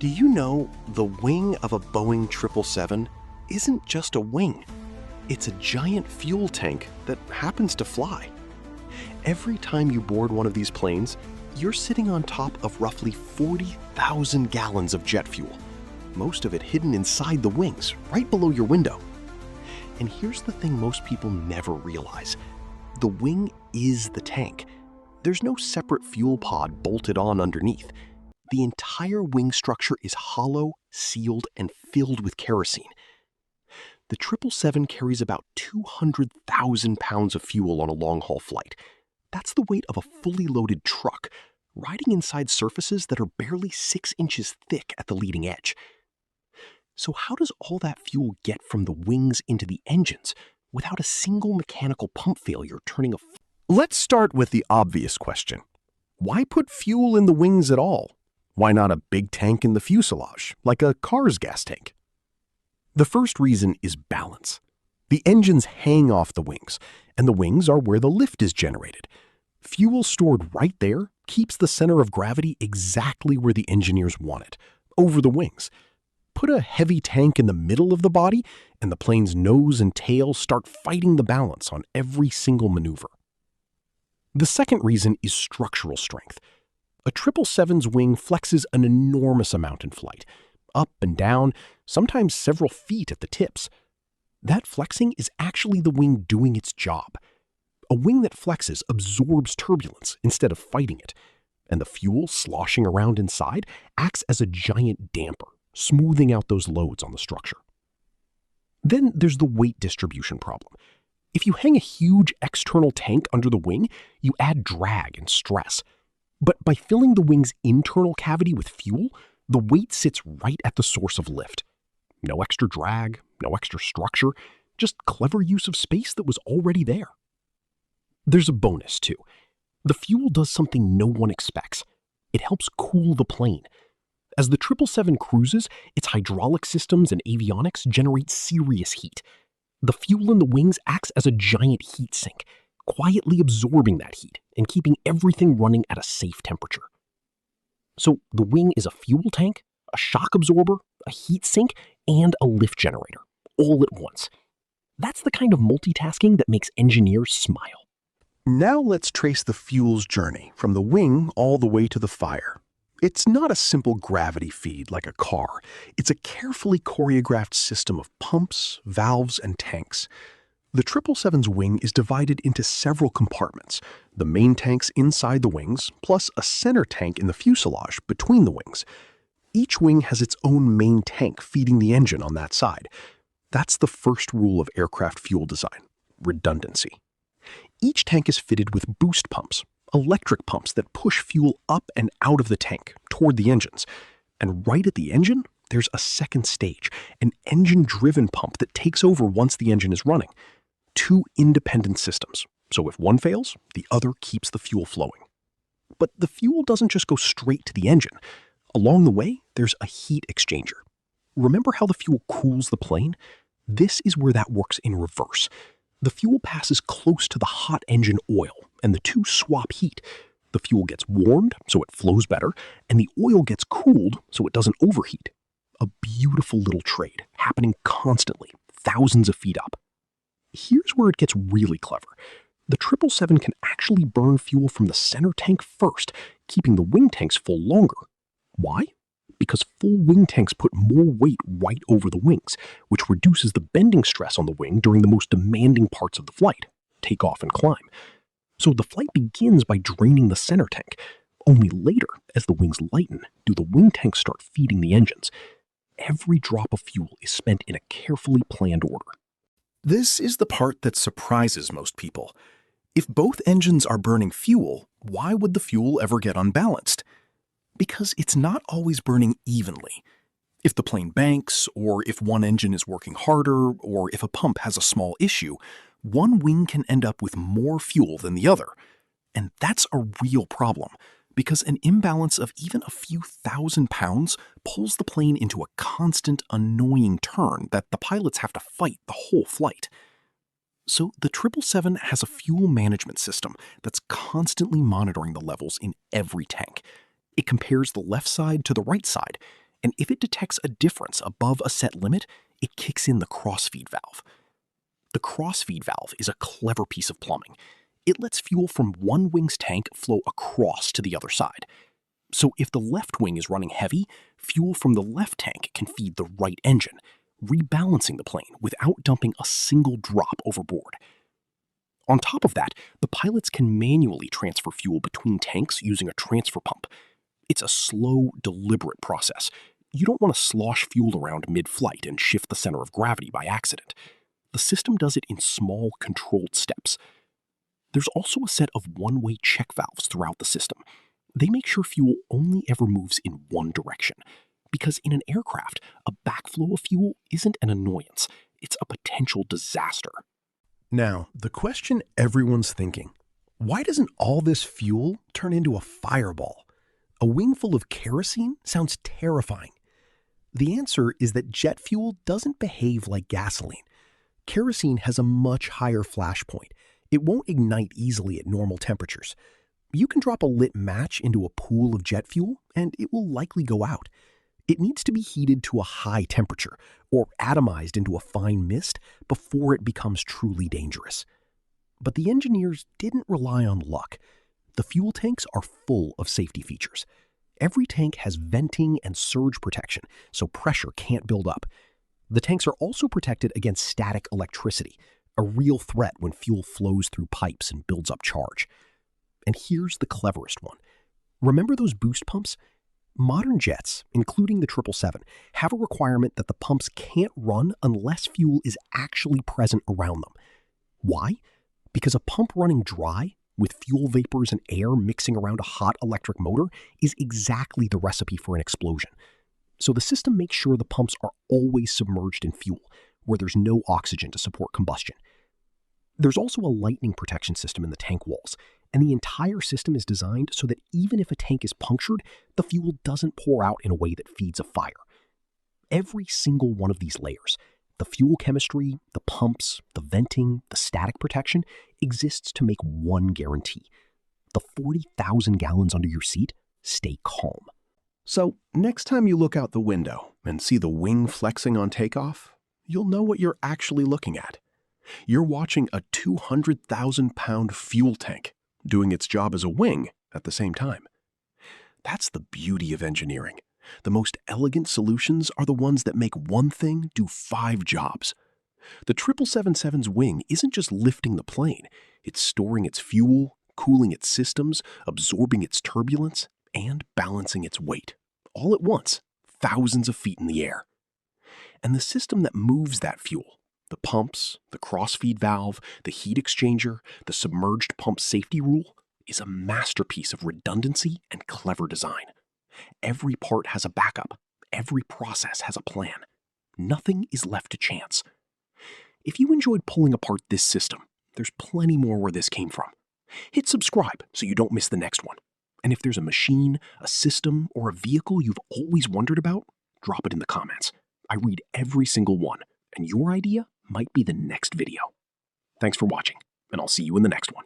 Do you know the wing of a Boeing 777 isn't just a wing? It's a giant fuel tank that happens to fly. Every time you board one of these planes, you're sitting on top of roughly 40,000 gallons of jet fuel, most of it hidden inside the wings, right below your window. And here's the thing most people never realize. The wing is the tank. There's no separate fuel pod bolted on underneath. The entire wing structure is hollow, sealed, and filled with kerosene. The 777 carries about 200,000 pounds of fuel on a long-haul flight. That's the weight of a fully loaded truck, riding inside surfaces that are barely 6 inches thick at the leading edge. So how does all that fuel get from the wings into the engines without a single mechanical pump failure turning a... Let's start with the obvious question. Why put fuel in the wings at all? Why not a big tank in the fuselage, like a car's gas tank? The first reason is balance. The engines hang off the wings, and the wings are where the lift is generated. Fuel stored right there keeps the center of gravity exactly where the engineers want it, over the wings. Put a heavy tank in the middle of the body, and the plane's nose and tail start fighting the balance on every single maneuver. The second reason is structural strength. A 777's wing flexes an enormous amount in flight, up and down, sometimes several feet at the tips. That flexing is actually the wing doing its job. A wing that flexes absorbs turbulence instead of fighting it, and the fuel sloshing around inside acts as a giant damper, smoothing out those loads on the structure. Then there's the weight distribution problem. If you hang a huge external tank under the wing, you add drag and stress. But by filling the wing's internal cavity with fuel, the weight sits right at the source of lift. No extra drag, no extra structure, just clever use of space that was already there. There's a bonus, too. The fuel does something no one expects. It helps cool the plane. As the 777 cruises, its hydraulic systems and avionics generate serious heat. The fuel in the wings acts as a giant heat sink, quietly absorbing that heat and keeping everything running at a safe temperature. So the wing is a fuel tank, a shock absorber, a heat sink, and a lift generator, all at once. That's the kind of multitasking that makes engineers smile. Now let's trace the fuel's journey from the wing all the way to the fire. It's not a simple gravity feed like a car. It's a carefully choreographed system of pumps, valves, and tanks. The 777's wing is divided into several compartments, the main tanks inside the wings, plus a center tank in the fuselage between the wings. Each wing has its own main tank feeding the engine on that side. That's the first rule of aircraft fuel design: redundancy. Each tank is fitted with boost pumps, electric pumps that push fuel up and out of the tank toward the engines. And right at the engine, there's a second stage, an engine-driven pump that takes over once the engine is running. 2 independent systems, so if one fails, the other keeps the fuel flowing. But the fuel doesn't just go straight to the engine. Along the way, there's a heat exchanger. Remember how the fuel cools the plane? This is where that works in reverse. The fuel passes close to the hot engine oil, and the two swap heat. The fuel gets warmed, so it flows better, and the oil gets cooled, so it doesn't overheat. A beautiful little trade, happening constantly, thousands of feet up. Here's where it gets really clever. The 777 can actually burn fuel from the center tank first, keeping the wing tanks full longer. Why? Because full wing tanks put more weight right over the wings, which reduces the bending stress on the wing during the most demanding parts of the flight, takeoff and climb. So the flight begins by draining the center tank. Only later, as the wings lighten, do the wing tanks start feeding the engines. Every drop of fuel is spent in a carefully planned order. This is the part that surprises most people. If both engines are burning fuel, why would the fuel ever get unbalanced? Because it's not always burning evenly. If the plane banks, or if one engine is working harder, or if a pump has a small issue, one wing can end up with more fuel than the other. And that's a real problem, because an imbalance of even a few thousand pounds pulls the plane into a constant, annoying turn that the pilots have to fight the whole flight. So the 777 has a fuel management system that's constantly monitoring the levels in every tank. It compares the left side to the right side, And if it detects a difference above a set limit, it kicks in the crossfeed valve. The crossfeed valve is a clever piece of plumbing. It lets fuel from one wing's tank flow across to the other side. So if the left wing is running heavy, fuel from the left tank can feed the right engine, rebalancing the plane without dumping a single drop overboard. On top of that, the pilots can manually transfer fuel between tanks using a transfer pump. It's a slow, deliberate process. You don't want to slosh fuel around mid-flight and shift the center of gravity by accident. The system does it in small, controlled steps. There's also a set of one-way check valves throughout the system. They make sure fuel only ever moves in one direction. Because in an aircraft, a backflow of fuel isn't an annoyance. It's a potential disaster. Now, the question everyone's thinking, why doesn't all this fuel turn into a fireball? A wing full of kerosene sounds terrifying. The answer is that jet fuel doesn't behave like gasoline. Kerosene has a much higher flash point. It won't ignite easily at normal temperatures. You can drop a lit match into a pool of jet fuel, and it will likely go out. It needs to be heated to a high temperature, or atomized into a fine mist, before it becomes truly dangerous. But the engineers didn't rely on luck. The fuel tanks are full of safety features. Every tank has venting and surge protection, so pressure can't build up. The tanks are also protected against static electricity, a real threat when fuel flows through pipes and builds up charge. And here's the cleverest one. Remember those boost pumps? Modern jets, including the 777, have a requirement that the pumps can't run unless fuel is actually present around them. Why? Because a pump running dry, with fuel vapors and air mixing around a hot electric motor, is exactly the recipe for an explosion. So the system makes sure the pumps are always submerged in fuel, where there's no oxygen to support combustion. There's also a lightning protection system in the tank walls, and the entire system is designed so that even if a tank is punctured, the fuel doesn't pour out in a way that feeds a fire. Every single one of these layers, the fuel chemistry, the pumps, the venting, the static protection, exists to make one guarantee. The 40,000 gallons under your seat stay calm. So, next time you look out the window and see the wing flexing on takeoff, you'll know what you're actually looking at. You're watching a 200,000-pound fuel tank doing its job as a wing at the same time. That's the beauty of engineering. The most elegant solutions are the ones that make one thing do 5 jobs. The 777's wing isn't just lifting the plane. It's storing its fuel, cooling its systems, absorbing its turbulence, and balancing its weight. All at once, thousands of feet in the air. And the system that moves that fuel, the pumps, the crossfeed valve, the heat exchanger, the submerged pump safety rule, is a masterpiece of redundancy and clever design. Every part has a backup. Every process has a plan. Nothing is left to chance. If you enjoyed pulling apart this system, there's plenty more where this came from. Hit subscribe so you don't miss the next one. And if there's a machine, a system, or a vehicle you've always wondered about, drop it in the comments. I read every single one, and your idea might be the next video. Thanks for watching, and I'll see you in the next one.